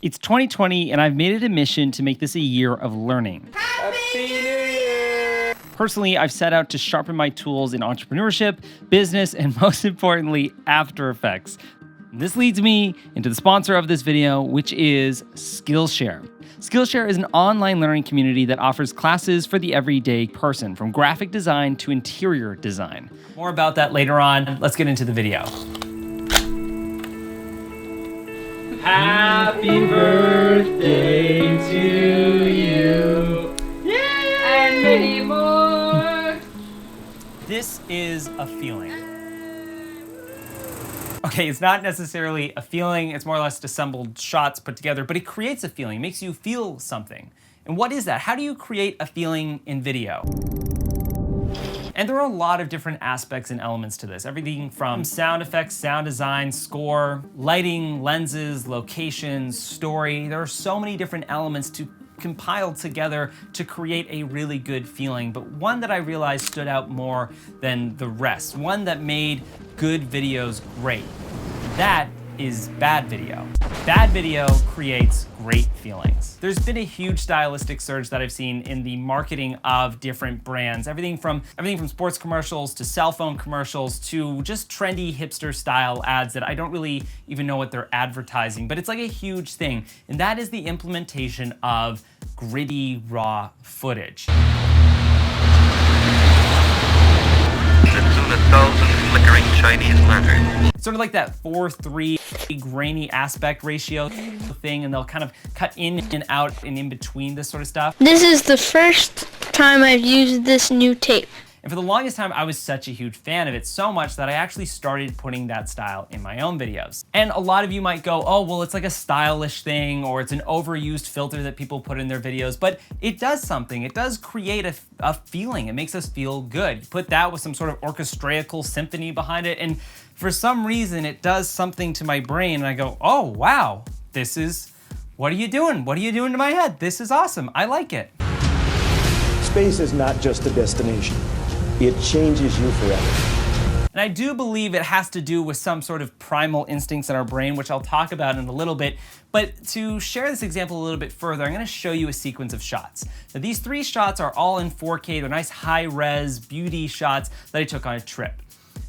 It's 2020, and I've made it a mission to make this a year of learning. Happy New Year! Personally, I've set out to sharpen my tools in entrepreneurship, business, and most importantly, After Effects. This leads me into the sponsor of this video, which is Skillshare. Skillshare is an online learning community that offers classes for the everyday person, from graphic design to interior design. More about that later on. Let's get into the video. Happy birthday to you. Yay! And many more. This is a feeling. Okay, it's not necessarily a feeling, it's more or less assembled shots put together, but it creates a feeling, it makes you feel something. And what is that? How do you create a feeling in video? And there are a lot of different aspects and elements to this. Everything from sound effects, sound design, score, lighting, lenses, locations, story. There are so many different elements to compile together to create a really good feeling, but one that I realized stood out more than the rest, one that made good videos great. That is bad video. Bad video creates great feelings. There's been a huge stylistic surge that I've seen in the marketing of different brands. Everything from sports commercials to cell phone commercials to just trendy hipster style ads that I don't really even know what they're advertising, but it's like a huge thing. And that is the implementation of gritty, raw footage. Soon 1,000 flickering Chinese lanterns. Sort of like that 4:3 grainy aspect ratio thing, and they'll kind of cut in and out and in between this sort of stuff. This is the first time I've used this new tape. And for the longest time, I was such a huge fan of it, so much that I actually started putting that style in my own videos. And a lot of you might go, oh, well, it's like a stylish thing, or it's an overused filter that people put in their videos, but it does something. It does create a feeling. It makes us feel good. You put that with some sort of orchestraical symphony behind it, and for some reason, it does something to my brain, and I go, oh, wow, what are you doing? What are you doing to my head? This is awesome. I like it. Space is not just a destination. It changes you forever. And I do believe it has to do with some sort of primal instincts in our brain, which I'll talk about in a little bit. But to share this example a little bit further, I'm gonna show you a sequence of shots. Now, these 3 shots are all in 4K. They're nice high-res beauty shots that I took on a trip.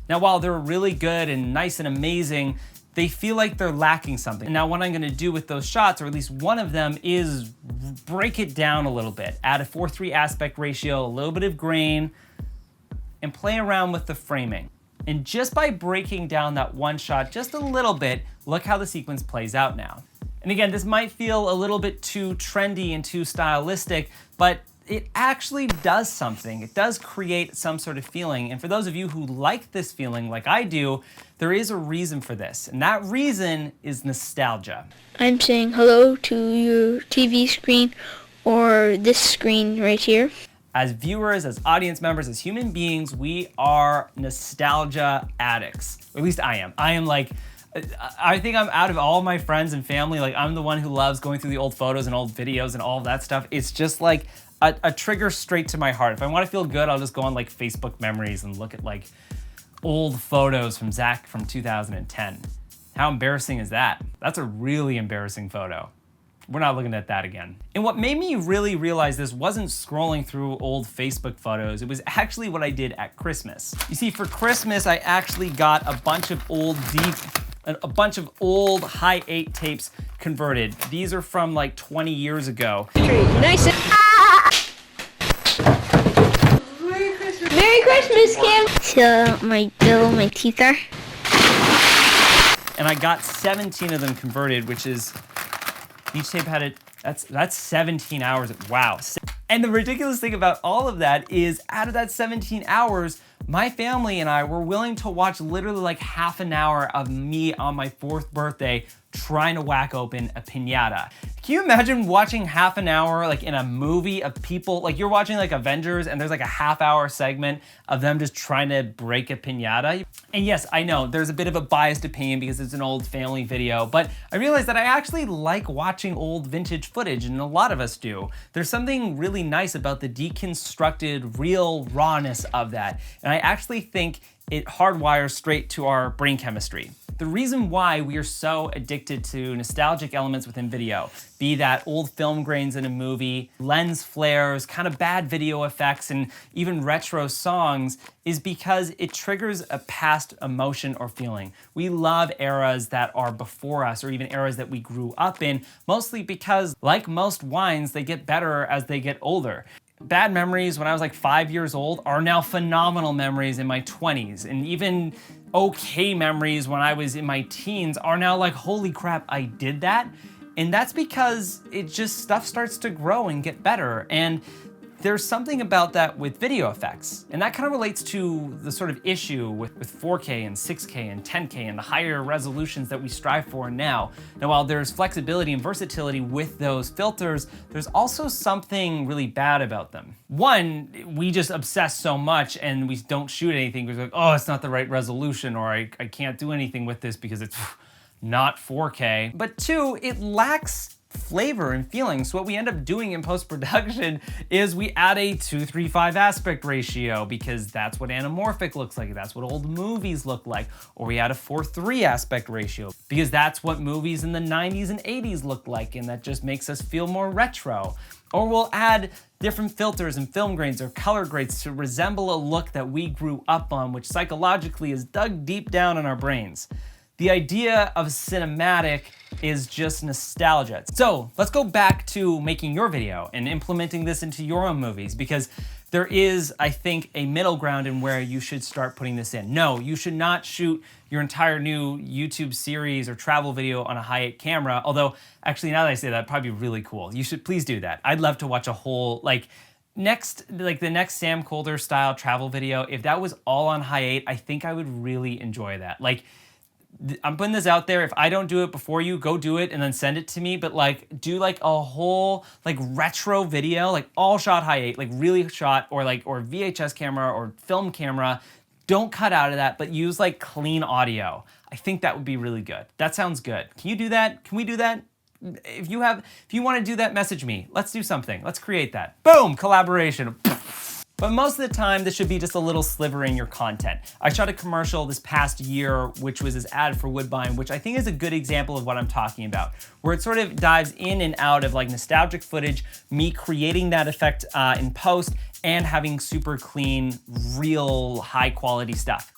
Now, while they're really good and nice and amazing, they feel like they're lacking something. And now what I'm gonna do with those shots, or at least one of them, is break it down a little bit. Add a 4:3 aspect ratio, a little bit of grain, and play around with the framing. And just by breaking down that one shot just a little bit, look how the sequence plays out now. And again, this might feel a little bit too trendy and too stylistic, but it actually does something. It does create some sort of feeling. And for those of you who like this feeling like I do, there is a reason for this. And that reason is nostalgia. I'm saying hello to your TV screen or this screen right here. As viewers, as audience members, as human beings, we are nostalgia addicts. Or at least I am. I am like, I think I'm out of all my friends and family, like I'm the one who loves going through the old photos and old videos and all of that stuff. It's just like a trigger straight to my heart. If I want to feel good, I'll just go on like Facebook memories and look at like old photos from Zach from 2010. How embarrassing is that? That's a really embarrassing photo. We're not looking at that again. And what made me really realize this wasn't scrolling through old Facebook photos. It was actually what I did at Christmas. You see, for Christmas, I actually got a bunch of old high 8 tapes converted. These are from like 20 years ago. Nice. Merry Christmas. Merry Christmas, Cam. See how my teeth are? And I got 17 of them converted, which is, each tape had that's 17 hours. Wow. And the ridiculous thing about all of that is, out of that 17 hours, my family and I were willing to watch literally like half an hour of me on my 4th birthday trying to whack open a piñata. Can you imagine watching half an hour like in a movie of people, like you're watching like Avengers and there's like a half-hour segment of them just trying to break a piñata? And yes, I know there's a bit of a biased opinion because it's an old family video, but I realized that I actually like watching old vintage footage, and a lot of us do. There's something really nice about the deconstructed, real rawness of that. And I actually think it hardwires straight to our brain chemistry. The reason why we are so addicted to nostalgic elements within video, be that old film grains in a movie, lens flares, kind of bad video effects, and even retro songs, is because it triggers a past emotion or feeling. We love eras that are before us, or even eras that we grew up in, mostly because, like most wines, they get better as they get older. Bad memories when I was like 5 years old are now phenomenal memories in my 20s. And even okay memories when I was in my teens are now like, holy crap, I did that. And that's because stuff starts to grow and get better. And there's something about that with video effects. And that kind of relates to the sort of issue with 4K and 6K and 10K and the higher resolutions that we strive for now. Now, while there's flexibility and versatility with those filters, there's also something really bad about them. One, we just obsess so much and we don't shoot anything because we're like, oh, it's not the right resolution, or I can't do anything with this because it's not 4K. But two, it lacks flavor and feeling. So what we end up doing in post-production is we add a 2:3:5 aspect ratio because that's what anamorphic looks like. That's what old movies look like. Or we add a 4:3 aspect ratio because that's what movies in the 90s and 80s looked like, and that just makes us feel more retro. Or we'll add different filters and film grains or color grades to resemble a look that we grew up on, which psychologically is dug deep down in our brains. The idea of cinematic is just nostalgia. So let's go back to making your video and implementing this into your own movies, because there is, I think, a middle ground in where you should start putting this in. No, you should not shoot your entire new YouTube series or travel video on a high-8 camera, although actually now that I say that, it'd probably be really cool. You should please do that. I'd love to watch a whole, the next Sam Colder style travel video. If that was all on high-8, I think I would really enjoy that. I'm putting this out there. If I don't do it before you, go do it and then send it to me. But do a whole retro video, all shot high-8, really shot, or VHS camera or film camera. Don't cut out of that, but use clean audio. I think that would be really good. That sounds good. Can you do that? Can we do that? If you want to do that, message me. Let's do something. Let's create that. Boom, collaboration. But most of the time, this should be just a little sliver in your content. I shot a commercial this past year, which was this ad for Woodbine, which I think is a good example of what I'm talking about, where it sort of dives in and out of nostalgic footage, me creating that effect in post, and having super clean, real, high quality stuff.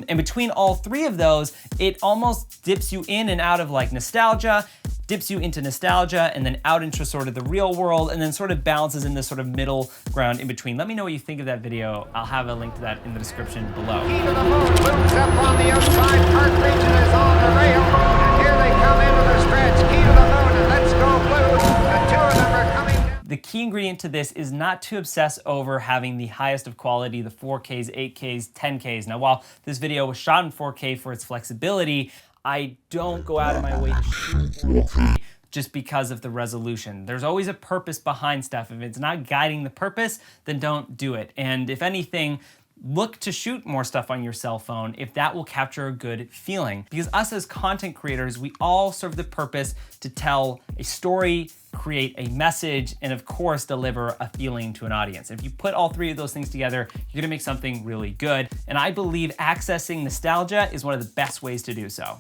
And between all three of those, it almost dips you in and out of nostalgia, dips you into nostalgia, and then out into sort of the real world, and then sort of balances in this sort of middle ground in between. Let me know what you think of that video. I'll have a link to that in the description below. Key to the moon looms up on the outside. Park region is on the rail. And here they come into the stretch. Key to the moon, and let's go blue. The two of them are coming down. The key ingredient to this is not to obsess over having the highest of quality, the 4Ks, 8Ks, 10Ks. Now, while this video was shot in 4K for its flexibility, I don't go out of my way to shoot 4K just because of the resolution. There's always a purpose behind stuff. If it's not guiding the purpose, then don't do it. And if anything, look to shoot more stuff on your cell phone if that will capture a good feeling. Because us as content creators, we all serve the purpose to tell a story, create a message, and of course, deliver a feeling to an audience. If you put all three of those things together, you're gonna make something really good. And I believe accessing nostalgia is one of the best ways to do so.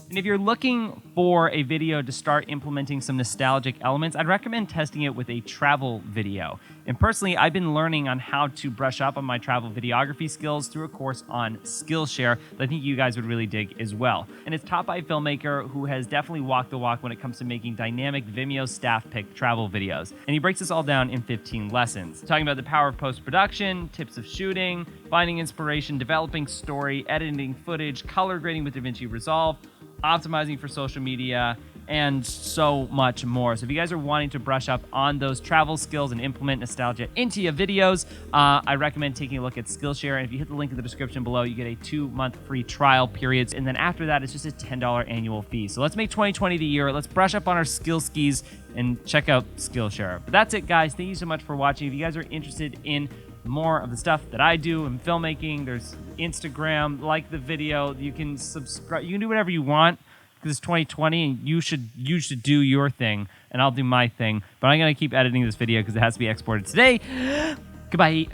And if you're looking for a video to start implementing some nostalgic elements, I'd recommend testing it with a travel video. And personally, I've been learning on how to brush up on my travel videography skills through a course on Skillshare that I think you guys would really dig as well. And it's taught by a filmmaker who has definitely walked the walk when it comes to making dynamic Vimeo staff pick travel videos. And he breaks this all down in 15 lessons, talking about the power of post-production, tips of shooting, finding inspiration, developing story, editing footage, color grading with DaVinci Resolve, optimizing for social media, and so much more. So if you guys are wanting to brush up on those travel skills and implement nostalgia into your videos, I recommend taking a look at Skillshare. And if you hit the link in the description below, you get a 2-month free trial period. And then after that, it's just a $10 annual fee. So let's make 2020 the year. Let's brush up on our skill skis and check out Skillshare. But that's it, guys. Thank you so much for watching. If you guys are interested in more of the stuff that I do in filmmaking, there's Instagram, like the video, you can subscribe, you can do whatever you want because it's 2020 and you should do your thing and I'll do my thing, but I'm gonna keep editing this video because it has to be exported today. Goodbye.